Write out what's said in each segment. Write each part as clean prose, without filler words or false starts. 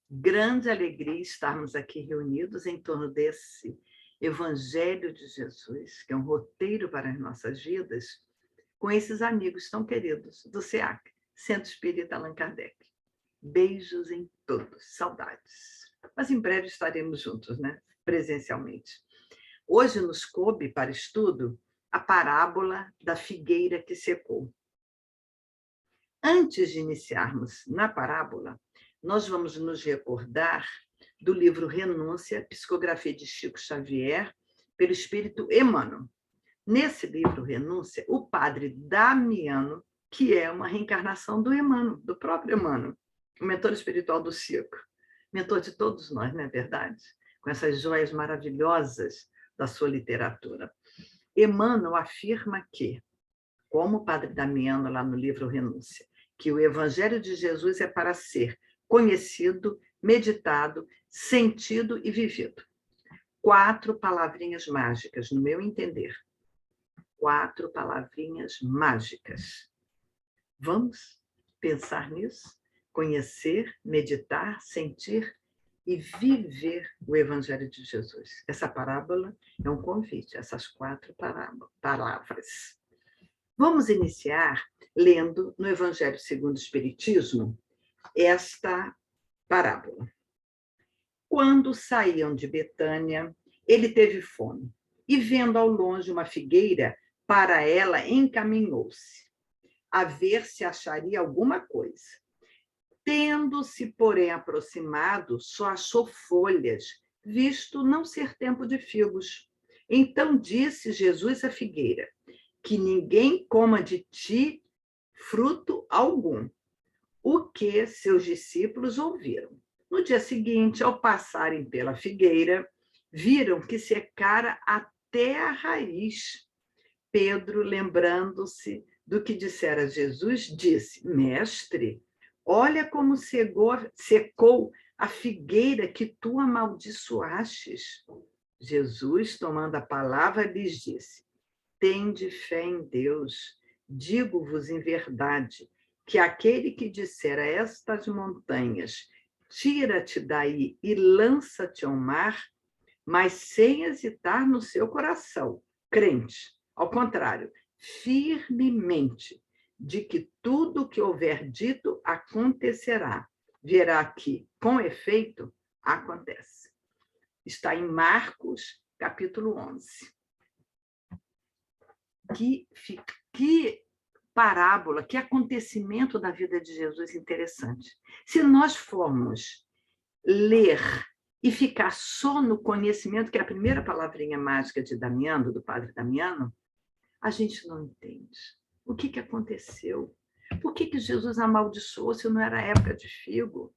Grande alegria estarmos aqui reunidos em torno desse Evangelho de Jesus, que é um roteiro para as nossas vidas, com esses amigos tão queridos do SEAC, Centro Espírita Allan Kardec. Beijos em todos, saudades. Mas em breve estaremos juntos, né? Presencialmente. Hoje nos coube para estudo a parábola da figueira que secou. Antes de iniciarmos na parábola, nós vamos nos recordar do livro Renúncia, Psicografia de Chico Xavier, pelo Espírito Emmanuel. Nesse livro Renúncia, o padre Damiano, que é uma reencarnação do Emmanuel, do próprio Emmanuel, o mentor espiritual do Chico, mentor de todos nós, não é verdade? Com essas joias maravilhosas da sua literatura. Emmanuel afirma que, como o padre Damiano, lá no livro Renúncia, que o Evangelho de Jesus é para ser conhecido, meditado, sentido e vivido. 4 palavrinhas mágicas, no meu entender. 4 palavrinhas mágicas. Vamos pensar nisso? Conhecer, meditar, sentir e viver o Evangelho de Jesus. Essa parábola é um convite, essas 4 palavras. Vamos iniciar lendo no Evangelho segundo o Espiritismo esta parábola. Quando saíam de Betânia, ele teve fome e, vendo ao longe uma figueira, para ela encaminhou-se, a ver se acharia alguma coisa. Tendo-se, porém, aproximado, só achou folhas, visto não ser tempo de figos. Então disse Jesus à figueira: que ninguém coma de ti fruto algum. O que seus discípulos ouviram. No dia seguinte, ao passarem pela figueira, viram que secara até a raiz. Pedro, lembrando-se do que dissera Jesus, disse: Mestre, olha como secou a figueira que tu amaldiçoastes. Jesus, tomando a palavra, lhes disse: Tende fé em Deus. Digo-vos em verdade que aquele que disser a estas montanhas, tira-te daí e lança-te ao mar, mas sem hesitar no seu coração, crente, ao contrário, firmemente, de que tudo o que houver dito acontecerá, verá que, com efeito, acontece. Está em Marcos, capítulo 11. Que parábola, que acontecimento da vida de Jesus interessante. Se nós formos ler e ficar só no conhecimento, que é a primeira palavrinha mágica de Damiano, do padre Damiano, a gente não entende. O que aconteceu? Por que Jesus amaldiçoou se não era época de figo?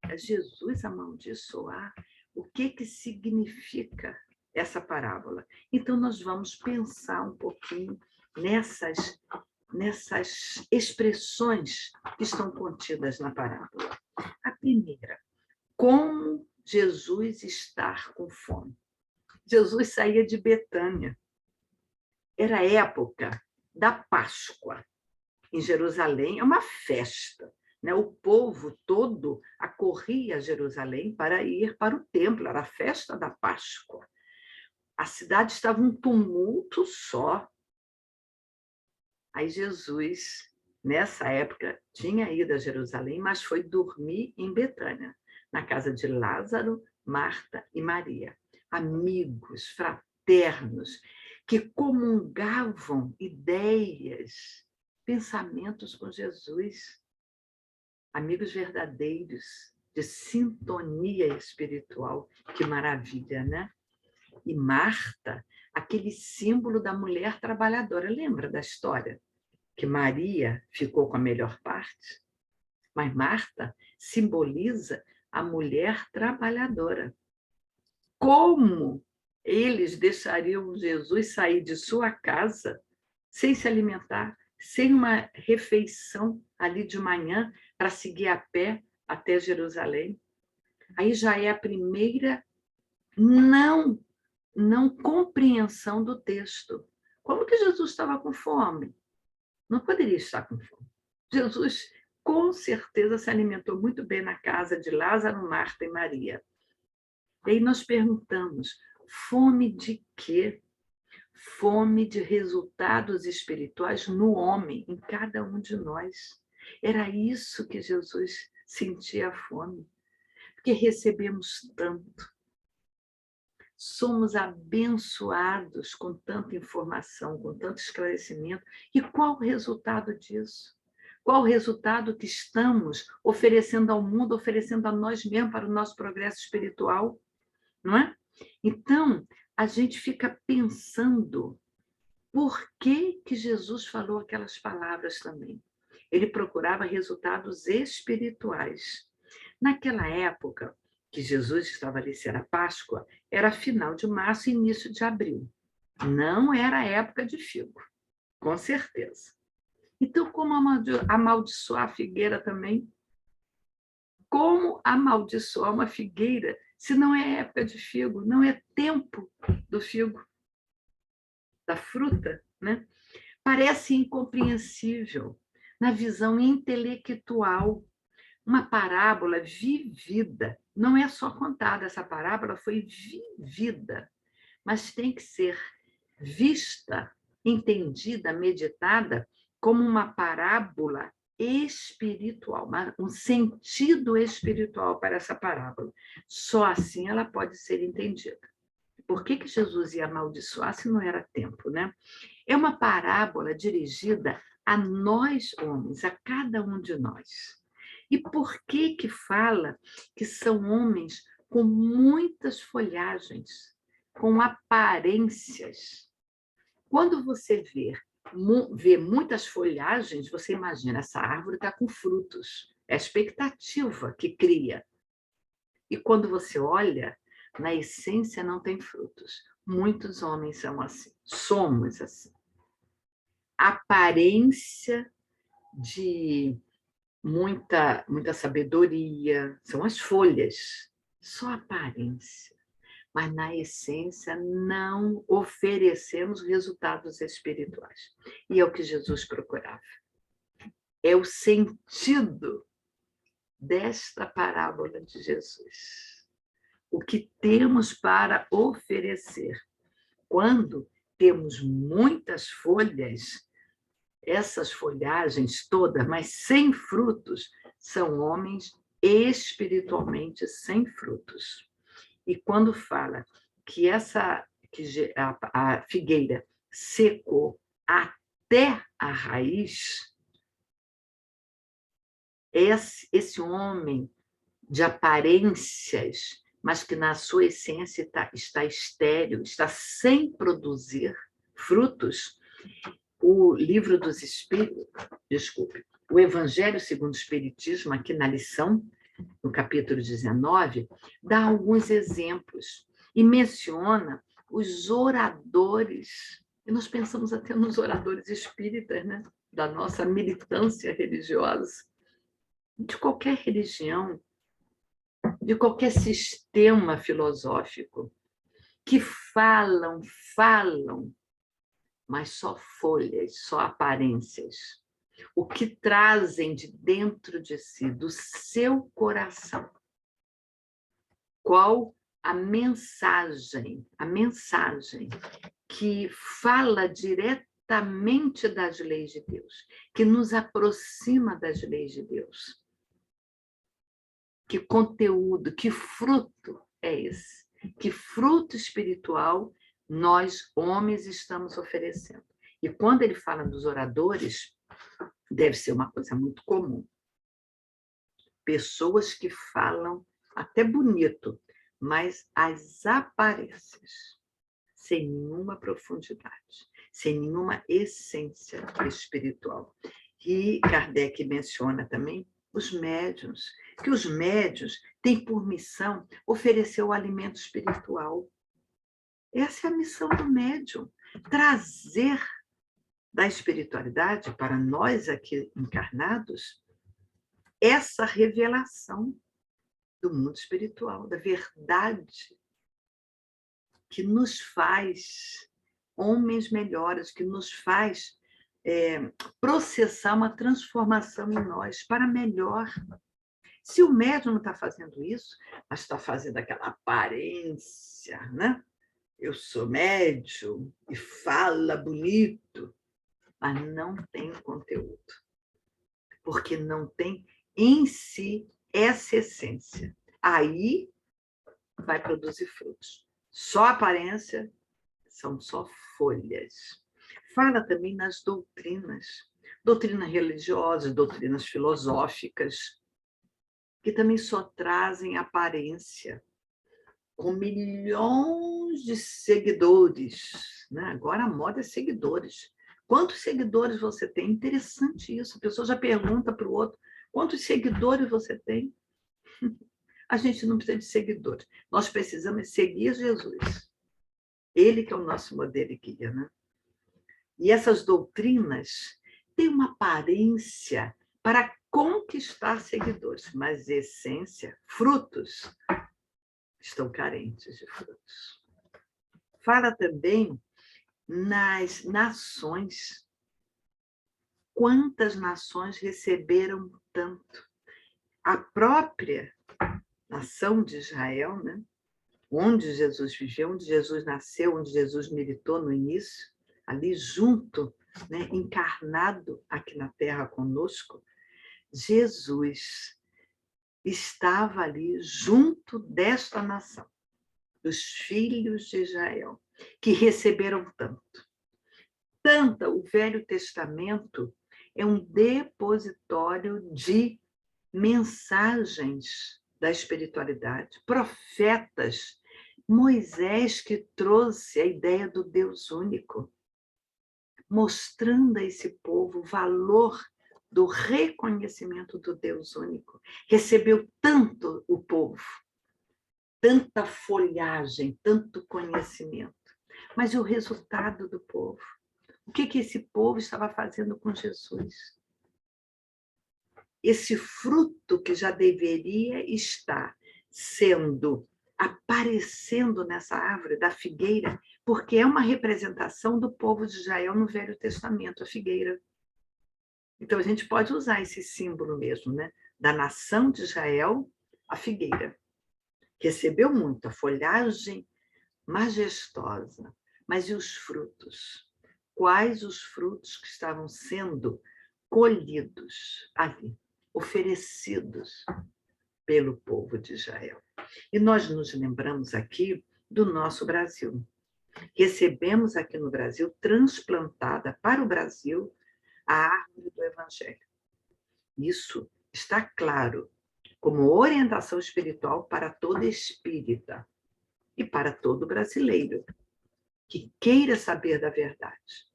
É Jesus amaldiçoar. O que significa essa parábola? Então, nós vamos pensar um pouquinho nessas expressões que estão contidas na parábola. A primeira, como Jesus estar com fome. Jesus saía de Betânia. Era a época da Páscoa. Em Jerusalém é uma festa, né? O povo todo acorria a Jerusalém para ir para o templo, era a festa da Páscoa. A cidade estava um tumulto só. Aí Jesus, nessa época, tinha ido a Jerusalém, mas foi dormir em Betânia, na casa de Lázaro, Marta e Maria. Amigos, fraternos, que comungavam ideias, pensamentos com Jesus. Amigos verdadeiros, de sintonia espiritual. Que maravilha, né? E Marta, aquele símbolo da mulher trabalhadora. Lembra da história? Que Maria ficou com a melhor parte? Mas Marta simboliza a mulher trabalhadora. Como eles deixariam Jesus sair de sua casa sem se alimentar, sem uma refeição ali de manhã para seguir a pé até Jerusalém? Aí já é a primeira não compreensão do texto. Como que Jesus estava com fome? Não poderia estar com fome. Jesus com certeza se alimentou muito bem na casa de Lázaro, Marta e Maria. E aí nós perguntamos, fome de quê? Fome de resultados espirituais no homem, em cada um de nós. Era isso que Jesus sentia fome, porque recebemos tanto. Somos abençoados com tanta informação, com tanto esclarecimento. E qual o resultado disso? Qual o resultado que estamos oferecendo ao mundo, oferecendo a nós mesmos para o nosso progresso espiritual? Não é? Então, a gente fica pensando por que que Jesus falou aquelas palavras também. Ele procurava resultados espirituais. Naquela época que Jesus estava ali, se era Páscoa, era final de março e início de abril. Não era época de figo, com certeza. Então, como amaldiçoar a figueira também? Como amaldiçoar uma figueira se não é época de figo, não é tempo do figo, da fruta, né? Parece incompreensível na visão intelectual. Uma parábola vivida, não é só contada, essa parábola foi vivida, mas tem que ser vista, entendida, meditada como uma parábola espiritual, um sentido espiritual para essa parábola. Só assim ela pode ser entendida. Por que que Jesus ia amaldiçoar se não era tempo, né? É uma parábola dirigida a nós homens, a cada um de nós. E por que que fala que são homens com muitas folhagens, com aparências? Quando você vê muitas folhagens, você imagina, essa árvore está com frutos. É a expectativa que cria. E quando você olha, na essência não tem frutos. Muitos homens são assim, somos assim. Aparência de muita sabedoria, são as folhas, só aparência. Mas, na essência, não oferecemos resultados espirituais. E é o que Jesus procurava. É o sentido desta parábola de Jesus. O que temos para oferecer. Quando temos muitas folhas, essas folhagens todas, mas sem frutos, são homens espiritualmente sem frutos. E quando fala que a figueira secou até a raiz, esse homem de aparências, mas que na sua essência está estéril, está sem produzir frutos, o livro dos Espíritos, desculpe, o Evangelho segundo o Espiritismo, aqui na lição, no capítulo 19, dá alguns exemplos e menciona os oradores. E nós pensamos até nos oradores espíritas, né? Da nossa militância religiosa, de qualquer religião, de qualquer sistema filosófico, que falam, mas só folhas, só aparências. O que trazem de dentro de si, do seu coração. Qual a mensagem que fala diretamente das leis de Deus, que nos aproxima das leis de Deus. Que conteúdo, que fruto é esse? Que fruto espiritual nós, homens, estamos oferecendo? E quando ele fala dos oradores, deve ser uma coisa muito comum. Pessoas que falam até bonito, mas as aparências, sem nenhuma profundidade, sem nenhuma essência espiritual. E Kardec menciona também os médiuns, que os médiuns têm por missão oferecer o alimento espiritual. Essa é a missão do médium, trazer da espiritualidade para nós aqui encarnados essa revelação do mundo espiritual, da verdade que nos faz homens melhores, que nos faz processar uma transformação em nós para melhor. Se o médium não está fazendo isso, mas está fazendo aquela aparência, né? Eu sou médium e fala bonito, mas não tem conteúdo, porque não tem em si essa essência. Aí vai produzir frutos. Só aparência são só folhas. Fala também nas doutrinas religiosas, doutrinas filosóficas, que também só trazem aparência, com milhões de seguidores. Né? Agora a moda é seguidores. Quantos seguidores você tem? Interessante isso. A pessoa já pergunta para o outro, quantos seguidores você tem? A gente não precisa de seguidores. Nós precisamos seguir Jesus. Ele que é o nosso modelo e guia. Né? E essas doutrinas têm uma aparência para conquistar seguidores, mas essência, frutos, estão carentes de frutos. Fala também nas nações. Quantas nações receberam tanto? A própria nação de Israel, né? Onde Jesus viveu, onde Jesus nasceu, onde Jesus militou no início, ali junto, né? Encarnado aqui na Terra conosco, Jesus estava ali junto desta nação, dos filhos de Israel, que receberam tanto. O Velho Testamento é um depositório de mensagens da espiritualidade, profetas, Moisés que trouxe a ideia do Deus único, mostrando a esse povo o valor do reconhecimento do Deus único. Recebeu tanto o povo, tanta folhagem, tanto conhecimento. Mas e o resultado do povo? O que esse povo estava fazendo com Jesus? Esse fruto que já deveria estar aparecendo nessa árvore da figueira, porque é uma representação do povo de Israel no Velho Testamento, a figueira. Então, a gente pode usar esse símbolo mesmo, né? Da nação de Israel, a figueira. Recebeu muito, a folhagem majestosa. Mas e os frutos? Quais os frutos que estavam sendo colhidos ali, oferecidos pelo povo de Israel? E nós nos lembramos aqui do nosso Brasil. Recebemos aqui no Brasil, transplantada para o Brasil, a árvore do Evangelho. Isso está claro como orientação espiritual para todo espírita e para todo brasileiro que queira saber da verdade.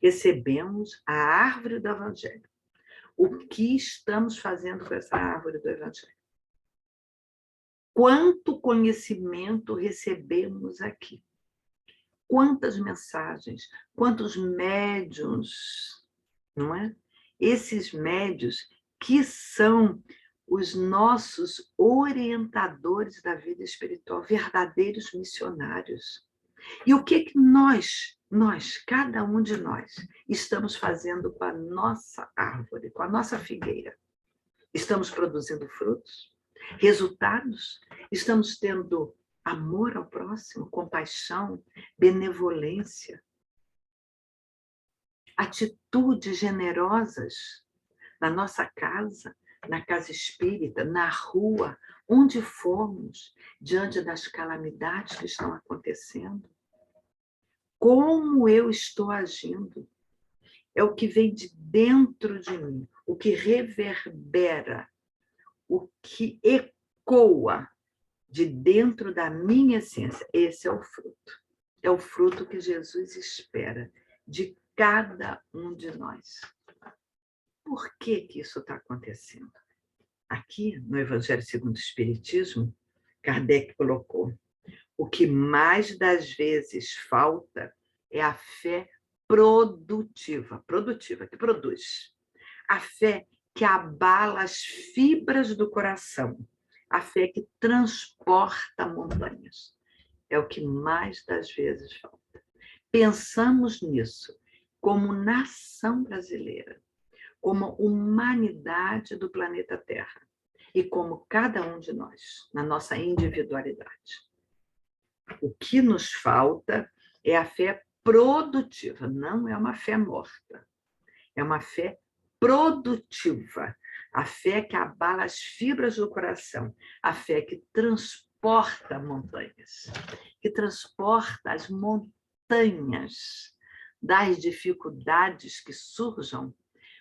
Recebemos a árvore do Evangelho. O que estamos fazendo com essa árvore do Evangelho? Quanto conhecimento recebemos aqui? Quantas mensagens, quantos médiuns, não é? Esses médiuns que são os nossos orientadores da vida espiritual, verdadeiros missionários. E o que nós, cada um de nós, estamos fazendo com a nossa árvore, com a nossa figueira? Estamos produzindo frutos, resultados? Estamos tendo amor ao próximo, compaixão, benevolência, atitudes generosas na nossa casa, na casa espírita, na rua, onde formos, diante das calamidades que estão acontecendo? Como eu estou agindo? É o que vem de dentro de mim, o que reverbera, o que ecoa de dentro da minha essência. Esse é o fruto. É o fruto que Jesus espera de cada um de nós. Por que isso está acontecendo? Aqui, no Evangelho segundo o Espiritismo, Kardec colocou: o que mais das vezes falta é a fé produtiva, que produz. A fé que abala as fibras do coração, a fé que transporta montanhas. É o que mais das vezes falta. Pensamos nisso como nação brasileira, como humanidade do planeta Terra e como cada um de nós, na nossa individualidade. O que nos falta é a fé produtiva, não é uma fé morta, é uma fé produtiva, a fé que abala as fibras do coração, a fé que transporta montanhas, que transporta as montanhas das dificuldades que surjam,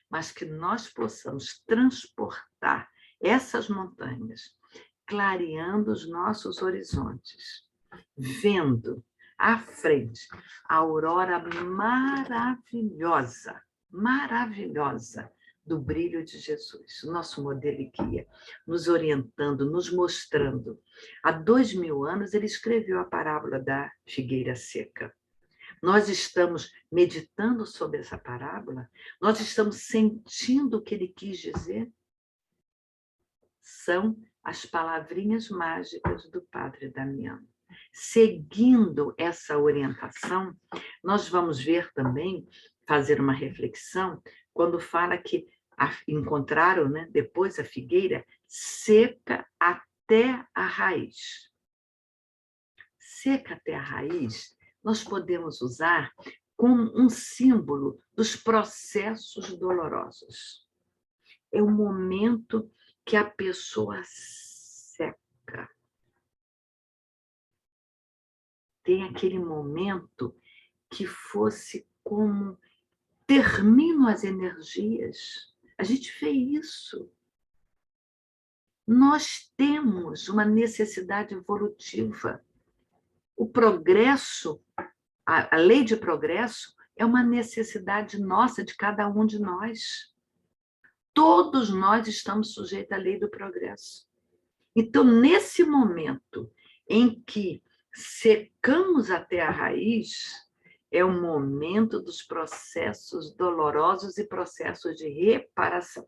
mas que nós possamos transportar essas montanhas, clareando os nossos horizontes, vendo à frente a aurora maravilhosa, maravilhosa do brilho de Jesus, nosso modelo e guia, nos orientando, nos mostrando. Há 2000 anos ele escreveu a parábola da figueira seca. Nós estamos meditando sobre essa parábola? Nós estamos sentindo o que ele quis dizer? São as palavrinhas mágicas do Padre Damiano. Seguindo essa orientação, nós vamos ver também, fazer uma reflexão, quando fala que encontraram, né, depois a figueira seca até a raiz. Seca até a raiz, nós podemos usar como um símbolo dos processos dolorosos. É o momento que a pessoa seca. Tem aquele momento que fosse como terminam as energias. A gente vê isso. Nós temos uma necessidade evolutiva. O progresso, a lei de progresso, é uma necessidade nossa, de cada um de nós. Todos nós estamos sujeitos à lei do progresso. Então, nesse momento em que secamos até a raiz, é o momento dos processos dolorosos e processos de reparação.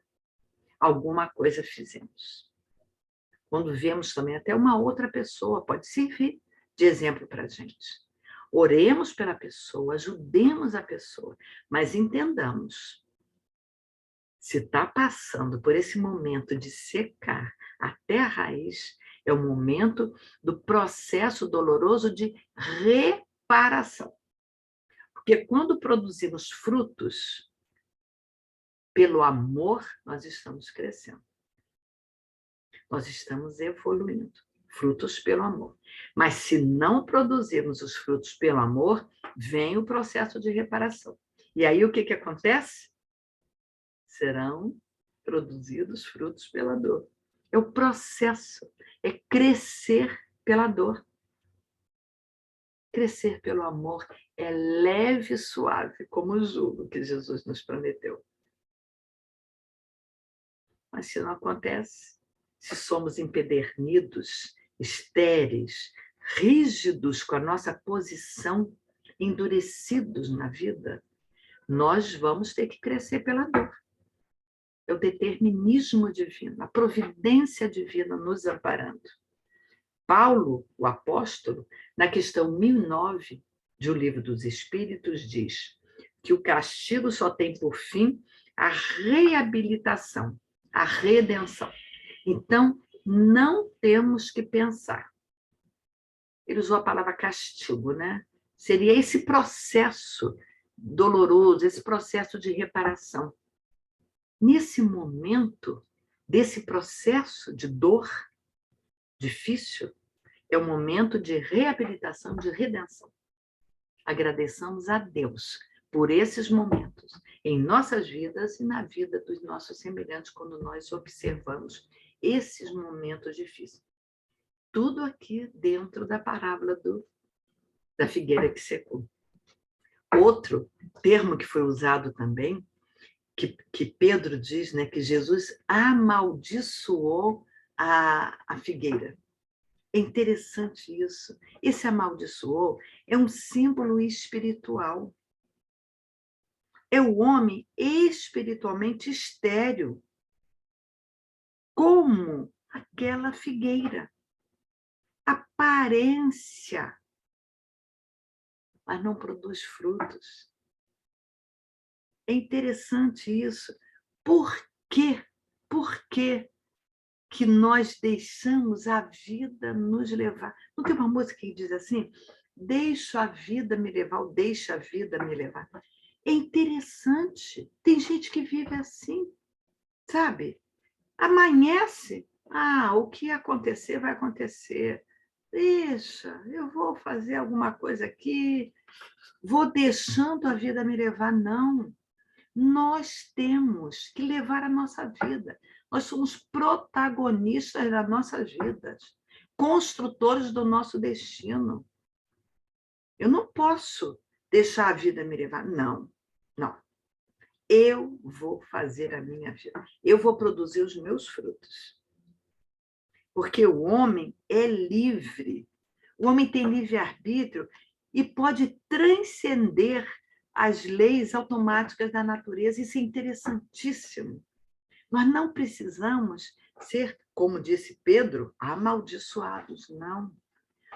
Alguma coisa fizemos. Quando vemos também até uma outra pessoa, pode servir de exemplo para a gente. Oremos pela pessoa, ajudemos a pessoa, mas entendamos, se está passando por esse momento de secar até a raiz, é o momento do processo doloroso de reparação. Porque quando produzimos frutos, pelo amor, nós estamos crescendo. Nós estamos evoluindo. Frutos pelo amor. Mas se não produzirmos os frutos pelo amor, vem o processo de reparação. E aí o que acontece? Serão produzidos frutos pela dor. É o processo, é crescer pela dor. Crescer pelo amor é leve e suave, como o jugo que Jesus nos prometeu. Mas se não acontece, se somos empedernidos, estéreis, rígidos com a nossa posição, endurecidos na vida, nós vamos ter que crescer pela dor. É o determinismo divino, a providência divina nos amparando. Paulo, o apóstolo, na questão 1009 de O Livro dos Espíritos, diz que o castigo só tem por fim a reabilitação, a redenção. Então, não temos que pensar. Ele usou a palavra castigo, né? Seria esse processo doloroso, esse processo de reparação. Nesse momento, desse processo de dor difícil, é o momento de reabilitação, de redenção. Agradeçamos a Deus por esses momentos em nossas vidas e na vida dos nossos semelhantes, quando nós observamos esses momentos difíceis. Tudo aqui dentro da parábola da figueira que secou. Outro termo que foi usado também, que Pedro diz, né, que Jesus amaldiçoou a figueira. É interessante isso. Esse amaldiçoou é um símbolo espiritual. É o homem espiritualmente estéril, como aquela figueira. Aparência, mas não produz frutos. é interessante isso. Por quê? Por quê que nós deixamos a vida nos levar? Não tem uma música que diz assim? Deixa a vida me levar, ou deixa a vida me levar. É interessante. Tem gente que vive assim, sabe? Amanhece. O que acontecer, vai acontecer. Deixa, eu vou fazer alguma coisa aqui, vou deixando a vida me levar. Não. Nós temos que levar a nossa vida. Nós somos protagonistas das nossas vidas, construtores do nosso destino. Eu não posso deixar a vida me levar. Não, não. Eu vou fazer a minha vida. Eu vou produzir os meus frutos. Porque o homem é livre. O homem tem livre-arbítrio e pode transcender as leis automáticas da natureza. Isso é interessantíssimo. Nós não precisamos ser, como disse Pedro, amaldiçoados, não.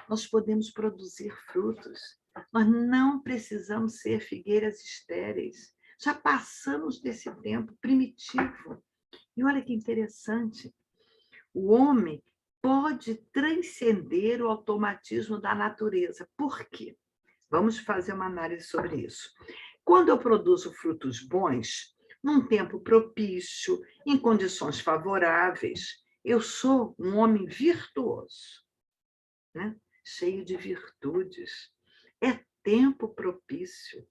Nós podemos produzir frutos. Nós não precisamos ser figueiras estéreis. Já passamos desse tempo primitivo. E olha que interessante, o homem pode transcender o automatismo da natureza. Por quê? Vamos fazer uma análise sobre isso. Quando eu produzo frutos bons, num tempo propício, em condições favoráveis, eu sou um homem virtuoso, né? Cheio de virtudes. É tempo propício.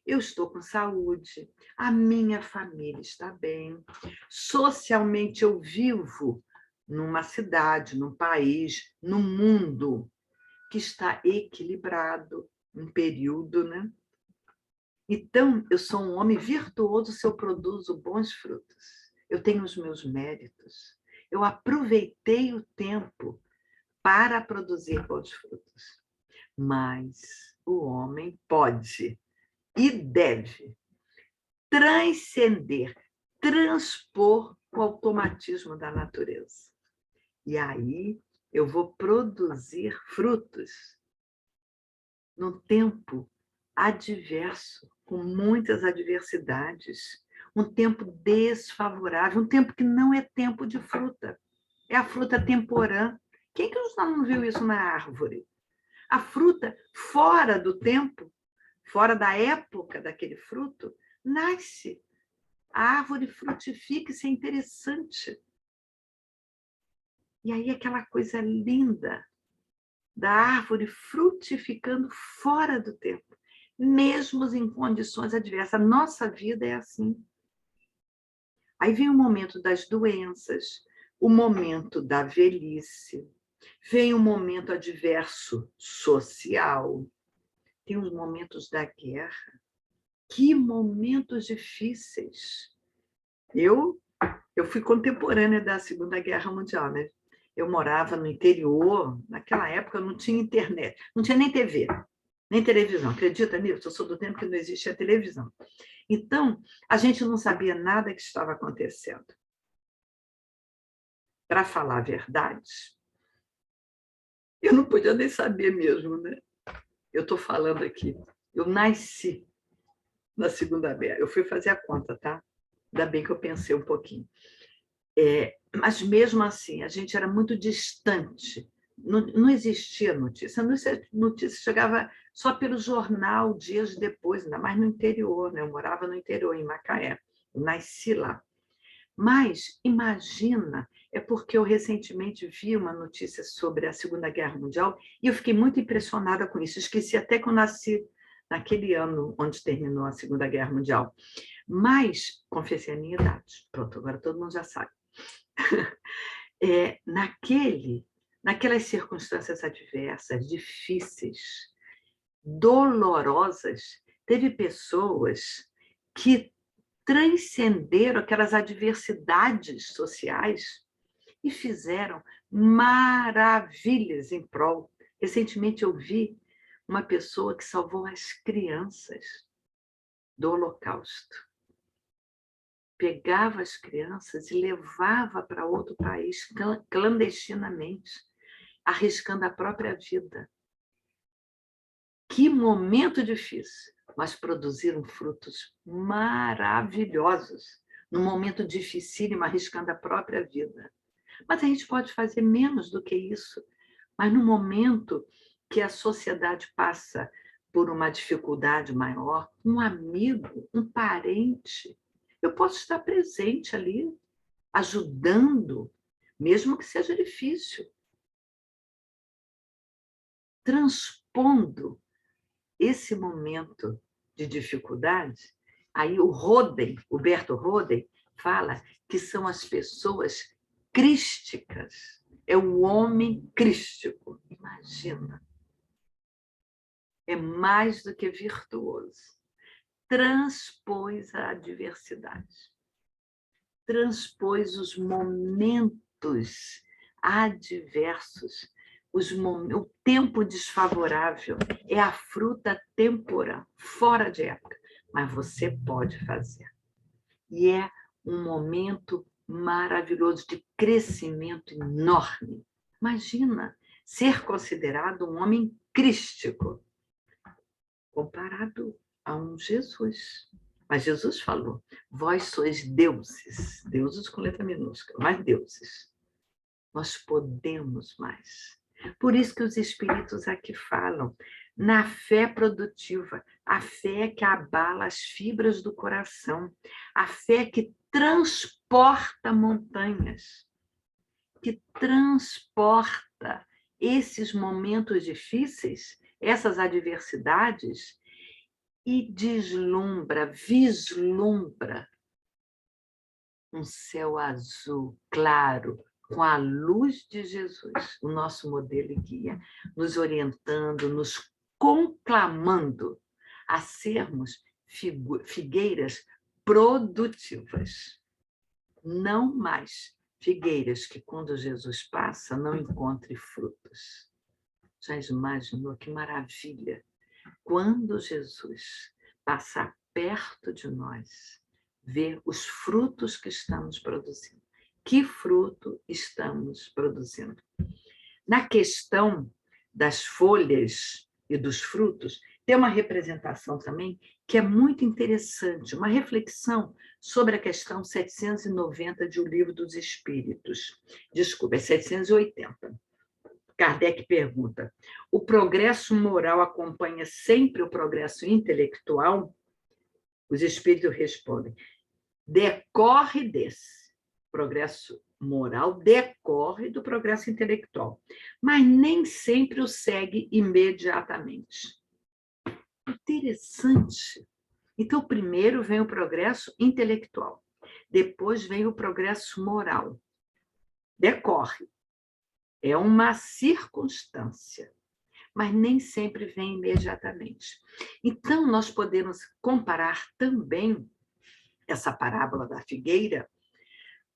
Eu estou com saúde, a minha família está bem, socialmente eu vivo numa cidade, num país, num mundo que está equilibrado, um período, né? Então, eu sou um homem virtuoso se eu produzo bons frutos. Eu tenho os meus méritos. Eu aproveitei o tempo para produzir bons frutos. Mas o homem pode e deve transcender, transpor o automatismo da natureza. E aí eu vou produzir frutos num tempo adverso, com muitas adversidades, um tempo desfavorável, um tempo que não é tempo de fruta, é a fruta temporã. Quem que não viu isso na árvore? A fruta fora do tempo, fora da época daquele fruto, nasce. A árvore frutifica, isso é interessante. E aí aquela coisa linda da árvore frutificando fora do tempo, mesmo em condições adversas. A nossa vida é assim. Aí vem o momento das doenças, o momento da velhice, vem o momento adverso social, tem os momentos da guerra. Que momentos difíceis! Eu fui contemporânea da Segunda Guerra Mundial, né? Eu morava no interior, naquela época não tinha internet, não tinha nem TV, nem televisão. Acredita nisso? Eu sou do tempo que não existia televisão. Então, a gente não sabia nada que estava acontecendo. Para falar a verdade, eu não podia nem saber mesmo, né? Eu estou falando aqui. Eu nasci na Segunda Guerra. Eu fui fazer a conta, tá? Ainda bem que eu pensei um pouquinho. Mas, mesmo assim, a gente era muito distante. Não existia notícia. A notícia chegava só pelo jornal dias depois, ainda mais no interior, né? Eu morava no interior, em Macaé. Eu nasci lá. Mas, imagina, é porque eu recentemente vi uma notícia sobre a Segunda Guerra Mundial e eu fiquei muito impressionada com isso. Esqueci até que eu nasci naquele ano onde terminou a Segunda Guerra Mundial. Mas, confessei a minha idade. Pronto, agora todo mundo já sabe. Naquelas circunstâncias adversas, difíceis, dolorosas, teve pessoas que transcenderam aquelas adversidades sociais e fizeram maravilhas em prol. Recentemente eu vi uma pessoa que salvou as crianças do Holocausto. Pegava as crianças e levava para outro país clandestinamente, arriscando a própria vida. Que momento difícil, mas produziram frutos maravilhosos, num momento dificílimo, arriscando a própria vida. Mas a gente pode fazer menos do que isso. Mas no momento que a sociedade passa por uma dificuldade maior, um amigo, um parente, eu posso estar presente ali, ajudando, mesmo que seja difícil, transpondo esse momento de dificuldade. Aí o Berto Roden, fala que são as pessoas crísticas. É o homem crístico. Imagina. É mais do que virtuoso. Transpôs a adversidade. Transpôs os momentos adversos, o tempo desfavorável. É a fruta temporal, fora de época, mas você pode fazer. E é um momento maravilhoso de crescimento enorme. Imagina ser considerado um homem crístico, comparado a um Jesus. Mas Jesus falou, vós sois deuses, deuses com letra minúscula, mas deuses. Nós podemos mais. Por isso que os espíritos aqui falam, na fé produtiva, a fé que abala as fibras do coração, a fé que transporta montanhas, que transporta esses momentos difíceis, essas adversidades, e vislumbra um céu azul claro, com a luz de Jesus, o nosso modelo e guia, nos orientando, nos conclamando a sermos figueiras produtivas. Não mais figueiras que, quando Jesus passa, não encontrem frutos. Já imaginou que maravilha? Quando Jesus passar perto de nós, ver os frutos que estamos produzindo. Que fruto estamos produzindo? Na questão das folhas e dos frutos, tem uma representação também que é muito interessante, uma reflexão sobre a questão 790 de O Livro dos Espíritos. Desculpa, é 780. Kardec pergunta, o progresso moral acompanha sempre o progresso intelectual? Os espíritos respondem, decorre desse. Progresso moral decorre do progresso intelectual, mas nem sempre o segue imediatamente. Interessante. Então, primeiro vem o progresso intelectual, depois vem o progresso moral. Decorre. É uma circunstância, mas nem sempre vem imediatamente. Então, nós podemos comparar também essa parábola da figueira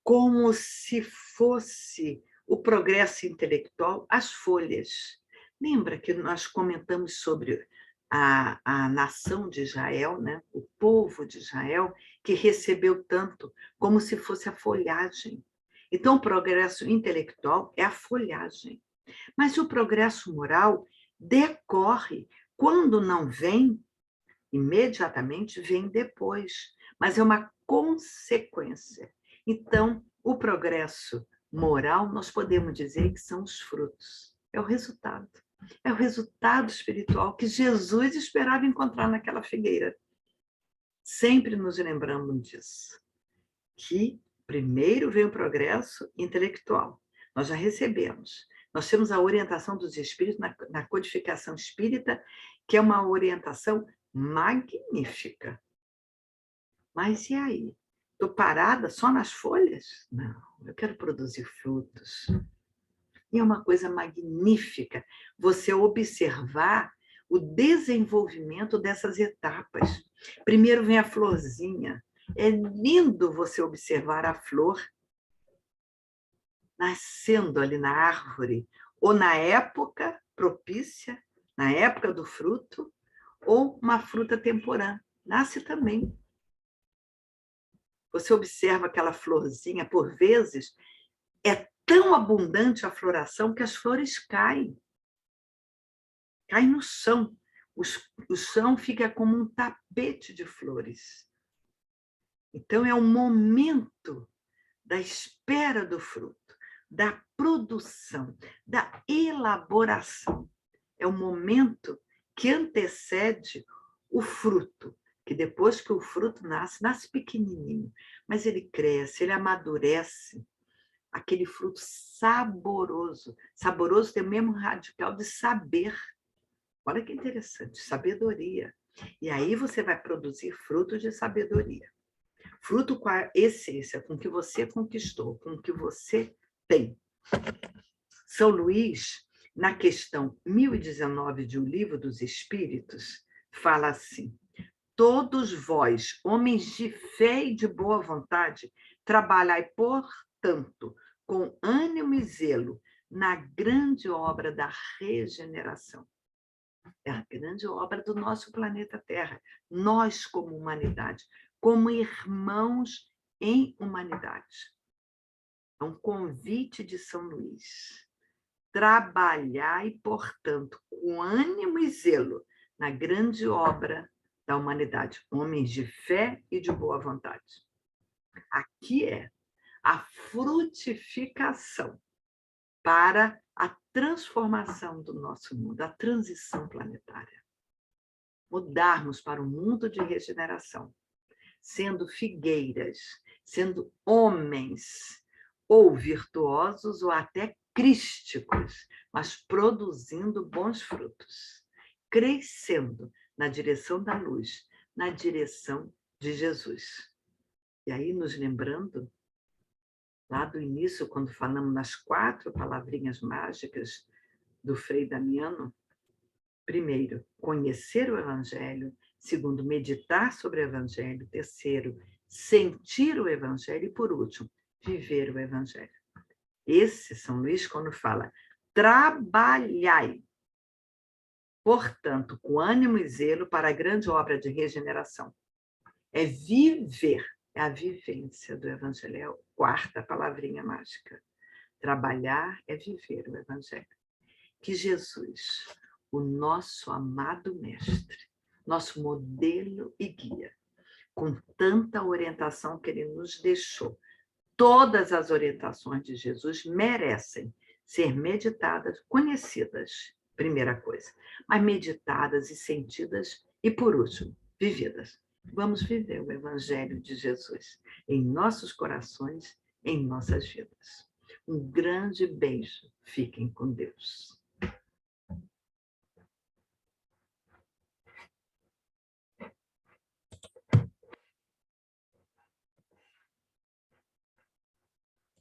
como se fosse o progresso intelectual, as folhas. Lembra que nós comentamos sobre a nação de Israel, né? O povo de Israel, que recebeu tanto, como se fosse a folhagem. Então, o progresso intelectual é a folhagem. Mas o progresso moral decorre. Quando não vem, imediatamente vem depois. Mas é uma consequência. Então, o progresso moral, nós podemos dizer que são os frutos. É o resultado. É o resultado espiritual que Jesus esperava encontrar naquela figueira. Sempre nos lembramos disso. Que primeiro vem o progresso intelectual. Nós já recebemos. Nós temos a orientação dos espíritos na codificação espírita, que é uma orientação magnífica. Mas e aí? Estou parada só nas folhas? Não, eu quero produzir frutos. E é uma coisa magnífica você observar o desenvolvimento dessas etapas. Primeiro vem a florzinha. É lindo você observar a flor nascendo ali na árvore, ou na época propícia, na época do fruto, ou uma fruta temporã. Nasce também. Você observa aquela florzinha, por vezes, é tão abundante a floração que as flores caem no chão. o chão fica como um tapete de flores. Então, é o momento da espera do fruto, da produção, da elaboração. É o momento que antecede o fruto, que depois que o fruto nasce, nasce pequenininho, mas ele cresce, ele amadurece, aquele fruto saboroso. Saboroso tem o mesmo radical de saber. Olha que interessante, sabedoria. E aí você vai produzir fruto de sabedoria. Fruto com a essência, com o que você conquistou, com o que você tem. São Luís, na questão 1019 de O Livro dos Espíritos, fala assim: todos vós, homens de fé e de boa vontade, trabalhai, portanto, com ânimo e zelo na grande obra da regeneração. É a grande obra do nosso planeta Terra. Nós, como humanidade, como irmãos em humanidade. É um convite de São Luís. Trabalhai, portanto, com ânimo e zelo na grande obra da humanidade, homens de fé e de boa vontade. Aqui é a frutificação para a transformação do nosso mundo, a transição planetária. Mudarmos para um mundo de regeneração, sendo figueiras, sendo homens, ou virtuosos, ou até crísticos, mas produzindo bons frutos, crescendo na direção da luz, na direção de Jesus. E aí, nos lembrando, lá do início, quando falamos nas 4 palavrinhas mágicas do Frei Damiano, primeiro, conhecer o Evangelho. Segundo, meditar sobre o Evangelho. Terceiro, sentir o Evangelho. E, por último, viver o Evangelho. Esse São Luís, quando fala, trabalhai, portanto, com ânimo e zelo para a grande obra de regeneração. É viver, é a vivência do Evangelho. É a 4ª palavrinha mágica. Trabalhar é viver o Evangelho. Que Jesus, o nosso amado mestre, nosso modelo e guia, com tanta orientação que ele nos deixou, todas as orientações de Jesus merecem ser meditadas, conhecidas, primeira coisa, mas meditadas e sentidas e, por último, vividas. Vamos viver o Evangelho de Jesus em nossos corações, em nossas vidas. Um grande beijo. Fiquem com Deus.